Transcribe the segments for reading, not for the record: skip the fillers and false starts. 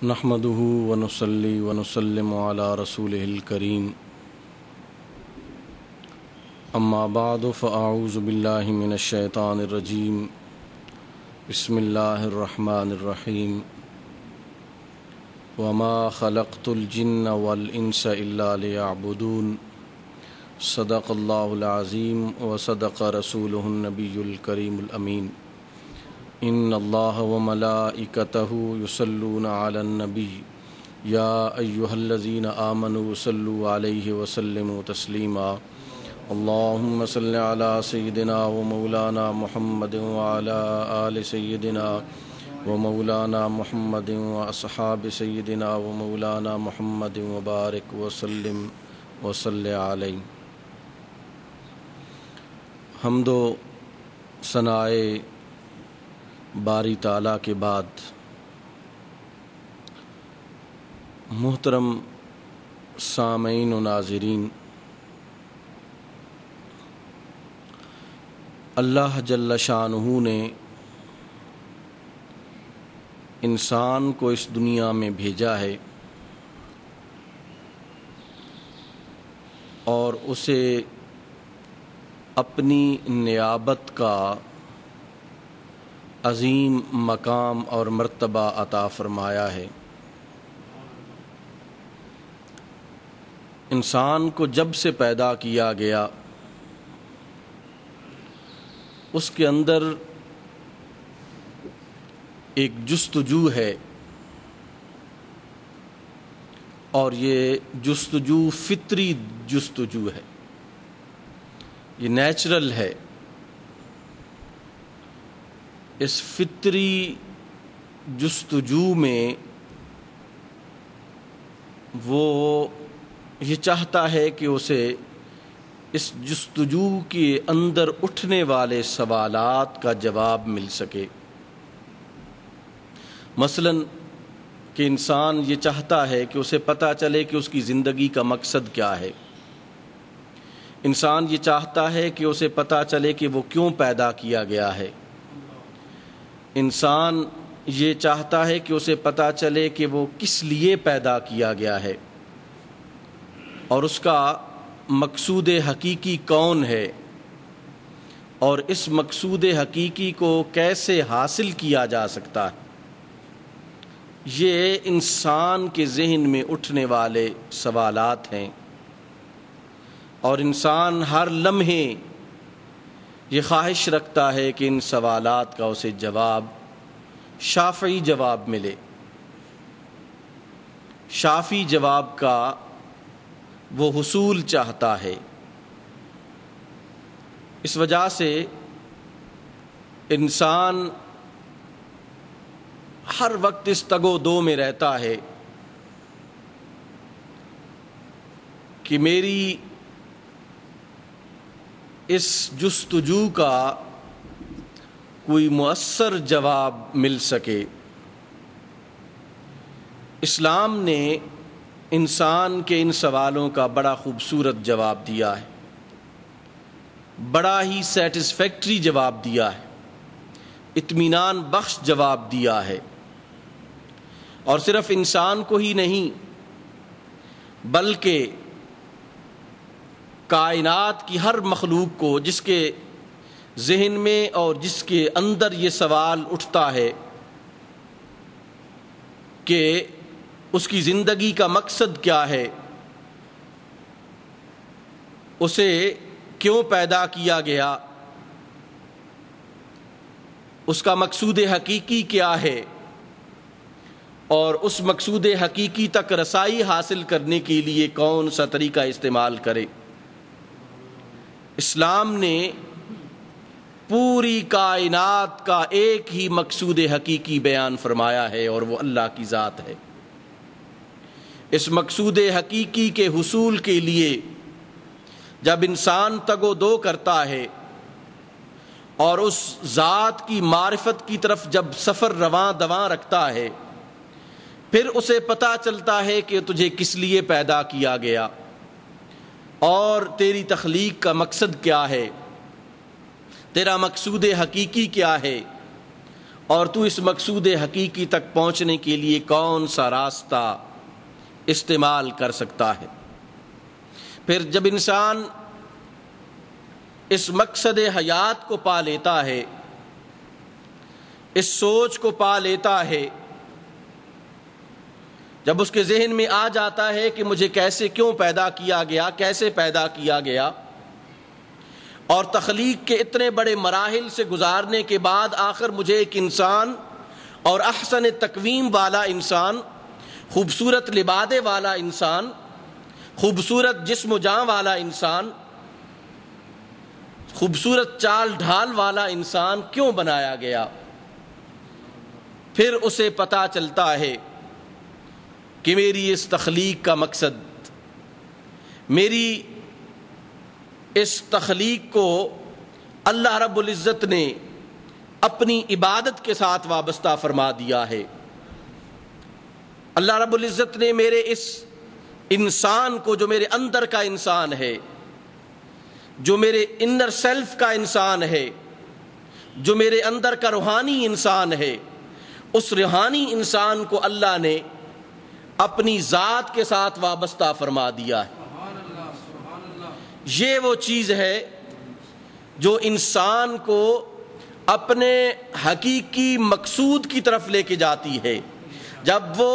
نحمده ونصلي ونسلم على رسوله الكريم اما بعد فاعوذ بالله من الشيطان الرجيم بسم الله الرحمن الرحيم وما خلقت الجن والانس الا ليعبدون صدق الله العظيم وصدق رسوله النبي الكريم الامين ان الله وملائكته يصلون على النبي يا ايها الذين امنوا صلوا عليه وسلموا تسليما اللهم صل على سيدنا ومولانا محمد وعلى آل سيدنا ومولانا محمد واصحاب سيدنا ومولانا محمد وبارك وسلم وصل عليه۔ حمد و ثنائے باری تعالیٰ کے بعد محترم سامعین و ناظرین، اللہ جل شانہ نے انسان کو اس دنیا میں بھیجا ہے اور اسے اپنی نیابت کا عظیم مقام اور مرتبہ عطا فرمایا ہے۔ انسان کو جب سے پیدا کیا گیا اس کے اندر ایک جستجو ہے، اور یہ جستجو فطری جستجو ہے، یہ نیچرل ہے۔ اس فطری جستجو میں وہ یہ چاہتا ہے کہ اسے اس جستجو کے اندر اٹھنے والے سوالات کا جواب مل سکے۔ مثلا کہ انسان یہ چاہتا ہے کہ اسے پتہ چلے کہ اس کی زندگی کا مقصد کیا ہے۔ انسان یہ چاہتا ہے کہ اسے پتہ چلے کہ وہ کیوں پیدا کیا گیا ہے۔ انسان یہ چاہتا ہے کہ اسے پتہ چلے کہ وہ کس لیے پیدا کیا گیا ہے اور اس کا مقصود حقیقی کون ہے، اور اس مقصود حقیقی کو کیسے حاصل کیا جا سکتا ہے۔ یہ انسان کے ذہن میں اٹھنے والے سوالات ہیں، اور انسان ہر لمحے یہ خواہش رکھتا ہے کہ ان سوالات کا اسے جواب، شافعی جواب ملے۔ شافی جواب کا وہ حصول چاہتا ہے۔ اس وجہ سے انسان ہر وقت اس تگ و دو میں رہتا ہے کہ میری اس جستجو کا کوئی مؤثر جواب مل سکے۔ اسلام نے انسان کے ان سوالوں کا بڑا خوبصورت جواب دیا ہے، بڑا ہی سیٹسفیکٹری جواب دیا ہے، اطمینان بخش جواب دیا ہے، اور صرف انسان کو ہی نہیں بلکہ کائنات کی ہر مخلوق کو، جس کے ذہن میں اور جس کے اندر یہ سوال اٹھتا ہے کہ اس کی زندگی کا مقصد کیا ہے، اسے کیوں پیدا کیا گیا، اس کا مقصود حقیقی کیا ہے، اور اس مقصود حقیقی تک رسائی حاصل کرنے کے لیے کون سا طریقہ استعمال کرے۔ اسلام نے پوری کائنات کا ایک ہی مقصود حقیقی بیان فرمایا ہے، اور وہ اللہ کی ذات ہے۔ اس مقصود حقیقی کے حصول کے لیے جب انسان تگ و دو کرتا ہے اور اس ذات کی معرفت کی طرف جب سفر رواں دواں رکھتا ہے، پھر اسے پتہ چلتا ہے کہ تجھے کس لیے پیدا کیا گیا اور تیری تخلیق کا مقصد کیا ہے، تیرا مقصود حقیقی کیا ہے، اور تو اس مقصود حقیقی تک پہنچنے کے لیے کون سا راستہ استعمال کر سکتا ہے۔ پھر جب انسان اس مقصد حیات کو پا لیتا ہے، اس سوچ کو پا لیتا ہے، جب اس کے ذہن میں آ جاتا ہے کہ مجھے کیسے کیوں پیدا کیا گیا، کیسے پیدا کیا گیا، اور تخلیق کے اتنے بڑے مراحل سے گزارنے کے بعد آخر مجھے ایک انسان اور احسن تقویم والا انسان، خوبصورت لبادے والا انسان، خوبصورت جسم و جاں والا انسان، خوبصورت چال ڈھال والا انسان کیوں بنایا گیا، پھر اسے پتہ چلتا ہے کہ میری اس تخلیق کا مقصد، میری اس تخلیق کو اللہ رب العزت نے اپنی عبادت کے ساتھ وابستہ فرما دیا ہے۔ اللہ رب العزت نے میرے اس انسان کو، جو میرے اندر کا انسان ہے، جو میرے انر سیلف کا انسان ہے، جو میرے اندر کا روحانی انسان ہے، اس روحانی انسان کو اللہ نے اپنی ذات کے ساتھ وابستہ فرما دیا ہے۔ یہ وہ چیز ہے جو انسان کو اپنے حقیقی مقصود کی طرف لے کے جاتی ہے۔ جب وہ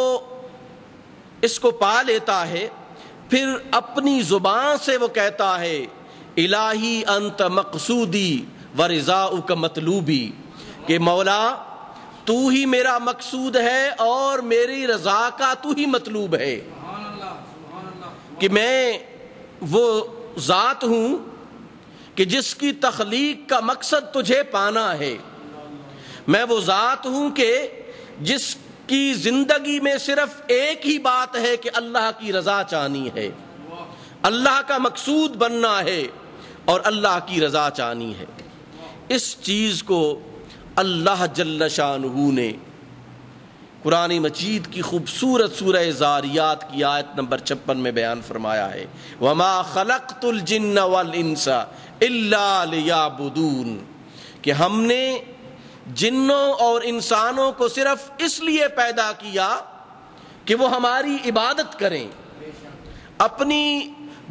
اس کو پا لیتا ہے، پھر اپنی زبان سے وہ کہتا ہے الہی انت مقصودی ورضاؤک مطلوبی، کہ مولا تو ہی میرا مقصود ہے اور میری رضا کا تو ہی مطلوب ہے، کہ میں وہ ذات ہوں کہ جس کی تخلیق کا مقصد تجھے پانا ہے، میں وہ ذات ہوں کہ جس کی زندگی میں صرف ایک ہی بات ہے کہ اللہ کی رضا چاہنی ہے، اللہ کا مقصود بننا ہے اور اللہ کی رضا چاہنی ہے۔ اس چیز کو اللہ جل شانہ نے قرآن مجید کی خوبصورت سورہ زاریات کی آیت نمبر 56 میں بیان فرمایا ہے، وَمَا خَلَقْتُ الْجِنَّ وَالْإِنسَ إِلَّا لِيَعْبُدُونَ، کہ ہم نے جنوں اور انسانوں کو صرف اس لیے پیدا کیا کہ وہ ہماری عبادت کریں۔ اپنی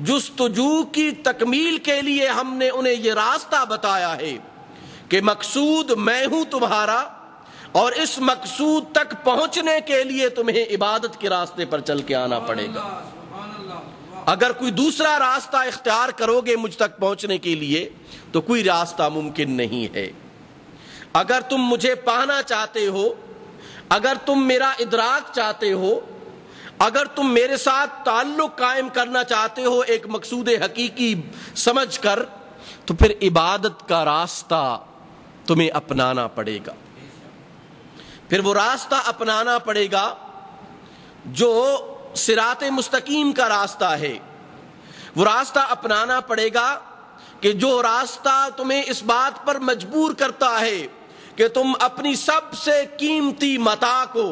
جستجو کی تکمیل کے لیے ہم نے انہیں یہ راستہ بتایا ہے کہ مقصود میں ہوں تمہارا، اور اس مقصود تک پہنچنے کے لیے تمہیں عبادت کے راستے پر چل کے آنا پڑے گا۔ اگر کوئی دوسرا راستہ اختیار کرو گے مجھ تک پہنچنے کے لیے تو کوئی راستہ ممکن نہیں ہے۔ اگر تم مجھے پانا چاہتے ہو، اگر تم میرا ادراک چاہتے ہو، اگر تم میرے ساتھ تعلق قائم کرنا چاہتے ہو ایک مقصود حقیقی سمجھ کر، تو پھر عبادت کا راستہ تمہیں اپنانا پڑے گا۔ پھر وہ راستہ اپنانا پڑے گا جو صراط مستقیم کا راستہ ہے، وہ راستہ اپنانا پڑے گا کہ جو راستہ تمہیں اس بات پر مجبور کرتا ہے کہ تم اپنی سب سے قیمتی متاع کو،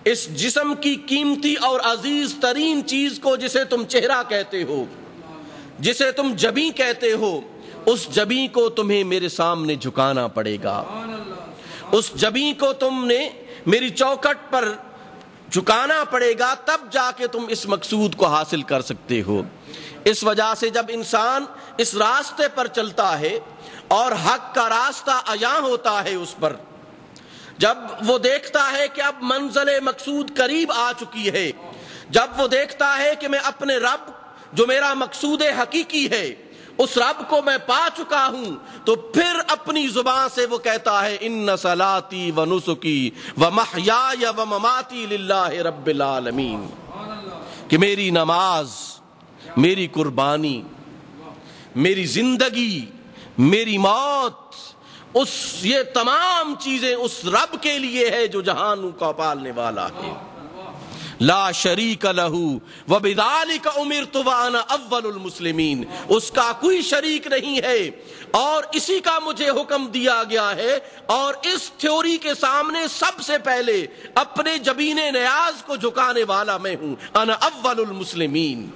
اس جسم کی قیمتی اور عزیز ترین چیز کو، جسے تم چہرہ کہتے ہو، جسے تم جبیں کہتے ہو، اس جبیں کو تمہیں میرے سامنے جھکانا پڑے گا۔ اس جبیں کو تم نے میری چوکھٹ پر جھکانا پڑے گا، تب جا کے تم اس مقصود کو حاصل کر سکتے ہو۔ اس وجہ سے جب انسان اس راستے پر چلتا ہے اور حق کا راستہ عیاں ہوتا ہے اس پر، جب وہ دیکھتا ہے کہ اب منزل مقصود قریب آ چکی ہے، جب وہ دیکھتا ہے کہ میں اپنے رب جو میرا مقصود حقیقی ہے اس رب کو میں پا چکا ہوں، تو پھر اپنی زبان سے وہ کہتا ہے ان صلاتی و نسکی و محیای و مماتی للہ رب العالمین، کہ میری نماز، میری قربانی، میری زندگی، میری موت، یہ تمام چیزیں اس رب کے لیے ہے جو جہانوں کا پالنے والا ہے۔ لا شریک لہ وبذالک امرت وانا اول المسلمین، اس کا کوئی شریک نہیں ہے اور اسی کا مجھے حکم دیا گیا ہے، اور اس تھیوری کے سامنے سب سے پہلے اپنے جبین نیاز کو جھکانے والا میں ہوں، انا اول المسلمین۔